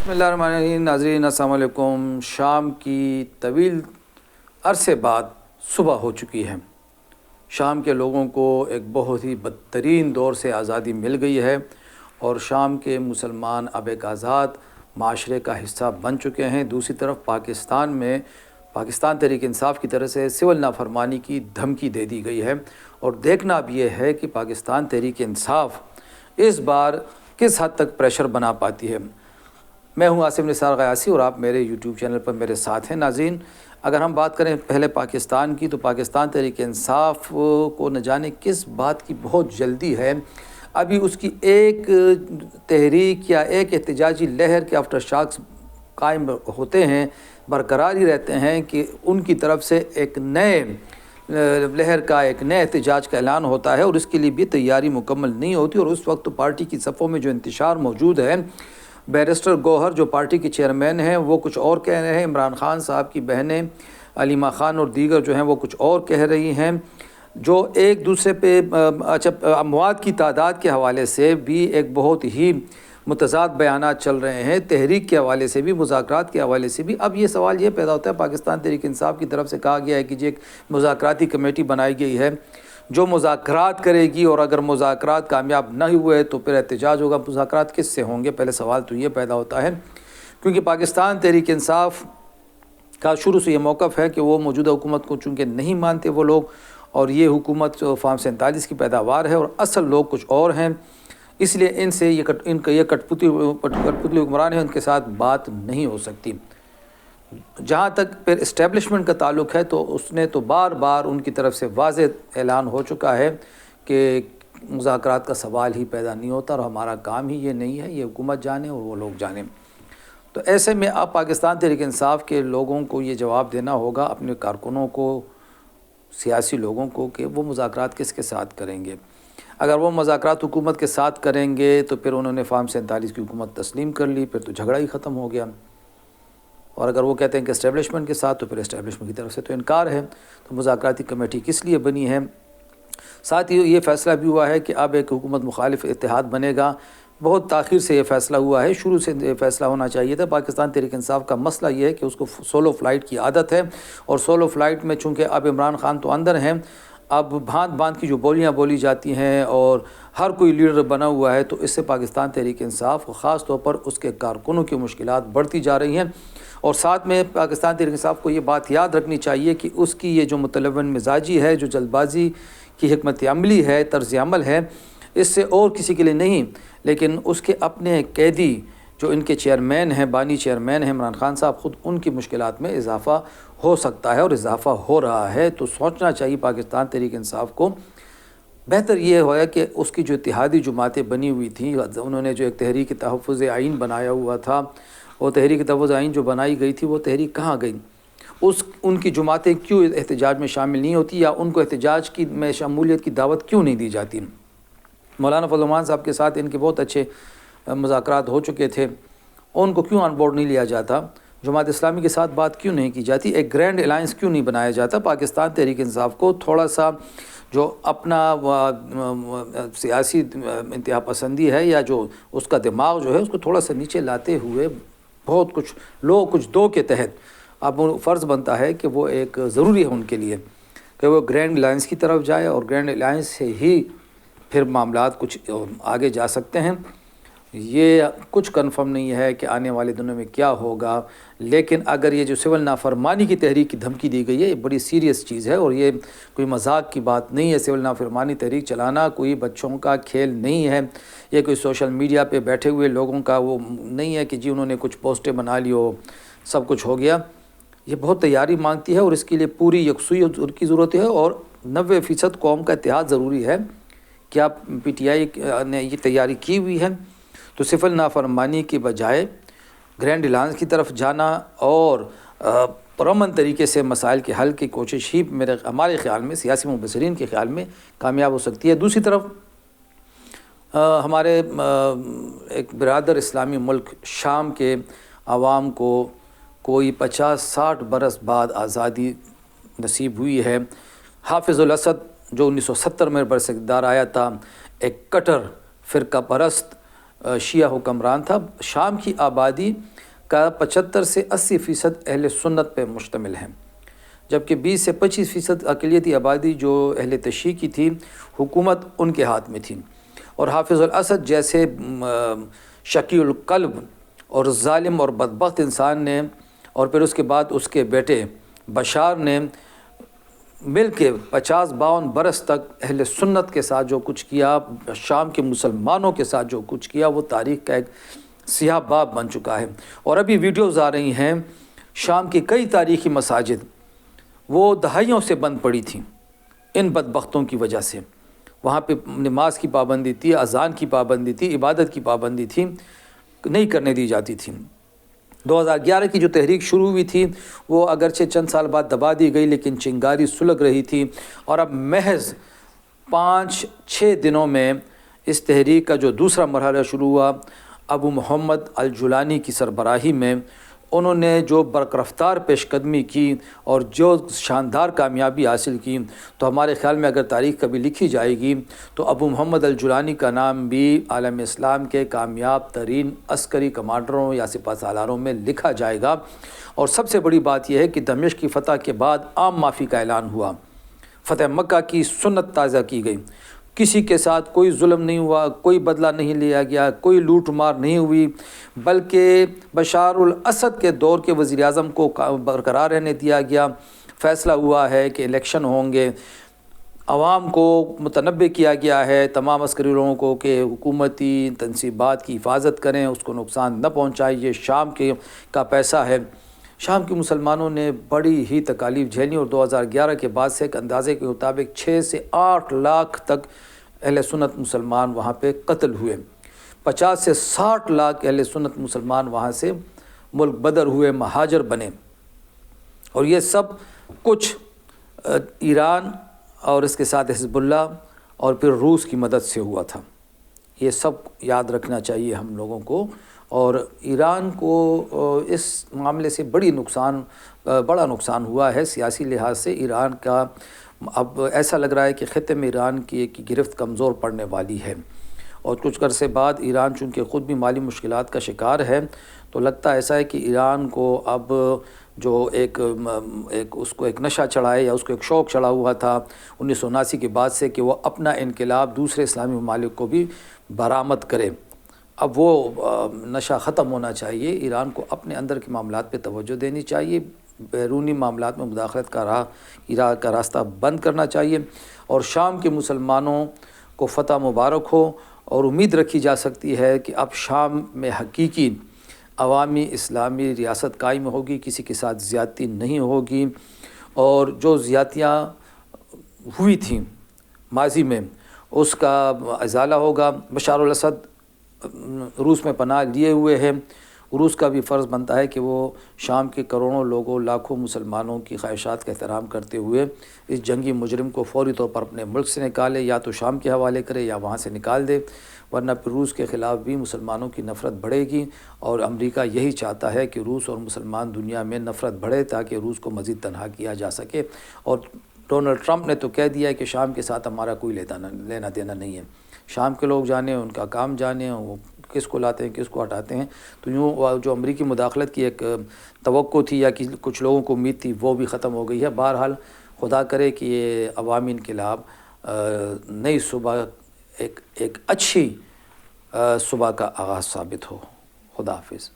बिस्मिल्लाहिर्रहमानिर्रहीम। नाज़रीन अस्सलाम वालेकुम। शाम की तवील अरसे बाद सुबह हो चुकी है। शाम के लोगों को एक बहुत ही बदतरीन दौर से आज़ादी मिल गई है और शाम के मुसलमान अब एक आज़ाद माशरे का हिस्सा बन चुके हैं। दूसरी तरफ पाकिस्तान में पाकिस्तान तहरीक इंसाफ की तरफ से सिविल नाफरमानी की धमकी दे दी गई है और देखना अब ये है कि पाकिस्तान तहरीक इंसाफ इस बार किस हद तक प्रेशर बना पाती है। मैं हूं आसिफ निसार गयासी और आप मेरे यूट्यूब चैनल पर मेरे साथ हैं। नाज़रीन, अगर हम बात करें पहले पाकिस्तान की, तो पाकिस्तान तहरीक इंसाफ को न जाने किस बात की बहुत जल्दी है। अभी उसकी एक तहरीक या एक एहतजाजी लहर के आफ्टर शॉक्स कायम होते हैं, बरकरार ही रहते हैं कि उनकी तरफ से एक नए लहर का एक नए एहतजाज का ऐलान होता है और इसके लिए भी तैयारी मुकम्मल नहीं होती। और उस वक्त तो पार्टी की सफ़ों में जो इंतशार मौजूद है, बैरिस्टर गौहर जो पार्टी के चेयरमैन हैं वो कुछ और कह रहे हैं, इमरान खान साहब की बहनें अलीमा खान और दीगर जो हैं वो कुछ और कह रही हैं, जो एक दूसरे पे अमवात की तादाद के हवाले से भी एक बहुत ही मुतज़ाद बयानात चल रहे हैं, तहरीक के हवाले से भी, मुज़ाकरात के हवाले से भी। अब ये सवाल ये पैदा होता है, पाकिस्तान तहरीक इंसाफ की तरफ से कहा गया है कि जी एक मुज़ाकराती कमेटी बनाई गई है जो मुज़ाकरात करेगी और अगर मुज़ाकरात कामयाब नहीं हुए तो फिर एहतजाज होगा। मुज़ाकरात किस से होंगे? पहले सवाल तो ये पैदा होता है, क्योंकि पाकिस्तान तहरीक इंसाफ का शुरू से ये मौक़िफ़ है कि वो मौजूदा हुकूमत को चूँकि नहीं मानते वो लोग, और ये हुकूमत फार्म 47 की पैदावार है और असल लोग कुछ और हैं, इसलिए इनसे ये कठपुतली हुक्मरान है, उनके साथ बात नहीं हो सकती। जहाँ तक फिर इस्टेब्लिशमेंट का ताल्लुक़ है तो उसने तो बार बार उनकी तरफ से वाज़ेह ऐलान हो चुका है कि मुज़ाकरात का सवाल ही पैदा नहीं होता और हमारा काम ही ये नहीं है, ये हुकूमत जाने और वो लोग जाने। तो ऐसे में अब पाकिस्तान तहरीक इंसाफ के लोगों को ये जवाब देना होगा, अपने कारकुनों को, सियासी लोगों को, कि वो मुज़ाकरात किसके साथ करेंगे। अगर वो मुज़ाकरात हुकूमत के साथ करेंगे तो फिर उन्होंने फार्म 47 की हुकूमत तस्लीम कर ली, फिर तो झगड़ा ही ख़त्म हो गया। और अगर वो कहते हैं कि इस्टेब्लिशमेंट के साथ, तो फिर इस्टेब्लिशमेंट की तरफ से तो इनकार है, तो मुज़ाकराती कमेटी किस लिए बनी है। साथ ही ये फ़ैसला भी हुआ है कि अब एक हुकूमत मुखालिफ इत्तेहाद बनेगा। बहुत ताख़ीर से ये फ़ैसला हुआ है, शुरू से ये फ़ैसला होना चाहिए था। पाकिस्तान तहरीक इंसाफ का मसला ये है कि उसको सोलो फ़्लाइट की आदत है और सोलो फ़्लाइट में चूँकि अब इमरान खान तो अंदर हैं, अब भांत भांत की जो बोलियां बोली जाती हैं और हर कोई लीडर बना हुआ है, तो इससे पाकिस्तान तहरीक इंसाफ ख़ास तौर पर उसके कारकुनों की मुश्किलात बढ़ती जा रही हैं। और साथ में पाकिस्तान तहरीक इंसाफ को ये बात याद रखनी चाहिए कि उसकी ये जो मुतलवन मिजाजी है, जो जल्दबाजी की हिकमत अमली है, तर्ज़ अमल है, इससे और किसी के लिए नहीं, लेकिन उसके अपने कैदी जो इनके चेयरमैन हैं, बानी चेयरमैन हैं इमरान खान साहब, ख़ुद उनकी मुश्किलात में इजाफ़ा हो सकता है और इजाफ़ा हो रहा है। तो सोचना चाहिए पाकिस्तान तहरीक इंसाफ को। बेहतर ये होगा कि उसकी जो इत्तेहादी जमातें बनी हुई थी, उन्होंने जो एक तहरीक तहफ़्फ़ुज़ आइन बनाया हुआ था, वो तहरीक तहफ़्फ़ुज़ आइन जो बनाई गई थी वो तहरीक कहाँ गई? उनकी जमातें क्यों एहतजाज में शामिल नहीं होती या उनको एहतजाज की में शमूलियत की दावत क्यों नहीं दी जाती? मौलाना फजल रहमान साहब के साथ इनके बहुत अच्छे मुज़ाकरात हो चुके थे, उनको क्यों ऑन बोर्ड नहीं लिया जाता? जमात इस्लामी के साथ बात क्यों नहीं की जाती? एक ग्रैंड अलायंस क्यों नहीं बनाया जाता? पाकिस्तान तहरीक इंसाफ को थोड़ा सा जो अपना सियासी इंतहा पसंदी है या जो उसका दिमाग जो है उसको थोड़ा सा नीचे लाते हुए, बहुत कुछ लोग कुछ दो के तहत अब फ़र्ज़ बनता है कि वो एक ज़रूरी है उनके लिए कि वो ग्रैंड अलायंस की तरफ जाए और ग्रैंड अलायंस से ही फिर मामलात कुछ आगे जा सकते हैं। ये कुछ कंफर्म नहीं है कि आने वाले दिनों में क्या होगा, लेकिन अगर ये जो सिविल नाफरमानी की तहरीक की धमकी दी गई है, ये बड़ी सीरियस चीज़ है और ये कोई मजाक की बात नहीं है। सिविल नाफरमानी तहरीक चलाना कोई बच्चों का खेल नहीं है, ये कोई सोशल मीडिया पे बैठे हुए लोगों का वो नहीं है कि जी उन्होंने कुछ पोस्टें बना ली हो, सब कुछ हो गया। ये बहुत तैयारी मांगती है और इसके लिए पूरी यकसुई की ज़रूरत है और 90% कौम का इत्तेहाद ज़रूरी है। क्या PTI ने ये तैयारी की हुई है? तो सिविल नाफरमानी के बजाय ग्रैंड अलायंस की तरफ जाना और पुरअमन तरीके से मसाइल के हल की कोशिश ही हमारे ख़्याल में, सियासी मुबसरीन के ख़्याल में कामयाब हो सकती है। दूसरी तरफ हमारे एक बिरादर इस्लामी मुल्क शाम के आवाम को कोई 50-60 बरस बाद आज़ादी नसीब हुई है। हाफिज़ुल असद जो 1970 में बरसकदार आया था, एक कटर फ़िरका परस्त شیعہ حکمران تھا۔ شام کی آبادی کا 75 سے 80% اہل سنت پہ مشتمل ہے، جبکہ 20 سے 25% اقلیتی آبادی جو اہل تشیع کی تھی، حکومت ان کے ہاتھ میں تھی، اور حافظ الاسد جیسے شقی القلب اور ظالم اور بدبخت انسان نے، اور پھر اس کے بعد اس کے بیٹے بشار نے مل کے 50-52 برس تک اہل سنت کے ساتھ جو کچھ کیا، شام کے مسلمانوں کے ساتھ جو کچھ کیا، وہ تاریخ کا ایک سیاہ باب بن چکا ہے۔ اور ابھی ویڈیوز آ رہی ہیں، شام کی کئی تاریخی مساجد وہ دہائیوں سے بند پڑی تھیں ان بدبختوں کی وجہ سے۔ وہاں پہ نماز کی پابندی تھی، اذان کی پابندی تھی، عبادت کی پابندی تھی، نہیں کرنے دی جاتی تھی۔ 2011 کی جو تحریک شروع ہوئی تھی وہ اگرچہ چند سال بعد دبا دی گئی، لیکن چنگاری سلگ رہی تھی، اور اب محض 5-6 دنوں میں اس تحریک کا جو دوسرا مرحلہ شروع ہوا، ابو محمد الجولانی کی سربراہی میں انہوں نے جو برق رفتار پیش قدمی کی اور جو شاندار کامیابی حاصل کی، تو ہمارے خیال میں اگر تاریخ کبھی لکھی جائے گی تو ابو محمد الجولانی کا نام بھی عالم اسلام کے کامیاب ترین عسکری کمانڈروں یا سپہ سالاروں میں لکھا جائے گا۔ اور سب سے بڑی بات یہ ہے کہ دمشق کی فتح کے بعد عام معافی کا اعلان ہوا، فتح مکہ کی سنت تازہ کی گئی، کسی کے ساتھ کوئی ظلم نہیں ہوا، کوئی بدلہ نہیں لیا گیا، کوئی لوٹ مار نہیں ہوئی، بلکہ بشار الاسد کے دور کے وزیر اعظم کو برقرار رہنے دیا گیا۔ فیصلہ ہوا ہے کہ الیکشن ہوں گے، عوام کو متنبع کیا گیا ہے، تمام عسکری لوگوں کو، کہ حکومتی تنصیبات کی حفاظت کریں، اس کو نقصان نہ پہنچائیں، یہ شام کا پیسہ ہے۔ شام کے مسلمانوں نے بڑی ہی تکالیف جھیلی، اور 2011 کے بعد سے ایک اندازے کے مطابق 6 سے 8 لاکھ تک اہل سنت مسلمان وہاں پہ قتل ہوئے، 50 سے 60 لاکھ اہل سنت مسلمان وہاں سے ملک بدر ہوئے، مہاجر بنے، اور یہ سب کچھ ایران اور اس کے ساتھ حزب اللہ اور پھر روس کی مدد سے ہوا تھا۔ یہ سب یاد رکھنا چاہیے ہم لوگوں کو، اور ایران کو اس معاملے سے بڑا نقصان ہوا ہے سیاسی لحاظ سے۔ ایران کا اب ایسا لگ رہا ہے کہ خطے میں ایران کی گرفت کمزور پڑنے والی ہے، اور کچھ عرصے بعد ایران چونکہ خود بھی مالی مشکلات کا شکار ہے، تو لگتا ایسا ہے کہ ایران کو اب جو اس کو ایک نشہ چڑھا ہے، یا اس کو ایک شوق چڑھا ہوا تھا 1979 کے بعد سے، کہ وہ اپنا انقلاب دوسرے اسلامی ممالک کو بھی برآمد کرے، اب وہ نشہ ختم ہونا چاہیے۔ ایران کو اپنے اندر کے معاملات پہ توجہ دینی چاہیے، بیرونی معاملات میں مداخلت کا راستہ بند کرنا چاہیے، اور شام کے مسلمانوں کو فتح مبارک ہو، اور امید رکھی جا سکتی ہے کہ اب شام میں حقیقی عوامی اسلامی ریاست قائم ہوگی، کسی کے ساتھ زیادتی نہیں ہوگی، اور جو زیادتیاں ہوئی تھیں ماضی میں اس کا ازالہ ہوگا۔ بشار الاسد روس میں پناہ لیے ہوئے ہیں، روس کا بھی فرض بنتا ہے کہ وہ شام کے کروڑوں لوگوں، لاکھوں مسلمانوں کی خواہشات کا احترام کرتے ہوئے اس جنگی مجرم کو فوری طور پر اپنے ملک سے نکالے، یا تو شام کے حوالے کرے یا وہاں سے نکال دے، ورنہ پھر روس کے خلاف بھی مسلمانوں کی نفرت بڑھے گی، اور امریکہ یہی چاہتا ہے کہ روس اور مسلمان دنیا میں نفرت بڑھے تاکہ روس کو مزید تنہا کیا جا سکے۔ اور ڈونلڈ ٹرمپ نے تو کہہ دیا ہے کہ شام کے ساتھ ہمارا کوئی لینا دینا نہیں ہے، شام کے لوگ جانے، ان کا کام جانے، وہ کس کو لاتے ہیں کس کو ہٹاتے ہیں۔ تو یوں جو امریکی مداخلت کی ایک توقع تھی یا کچھ لوگوں کو امید تھی، وہ بھی ختم ہو گئی ہے۔ بہرحال خدا کرے کہ یہ عوامی انقلاب نئی صبح ایک اچھی صبح کا آغاز ثابت ہو۔ خدا حافظ۔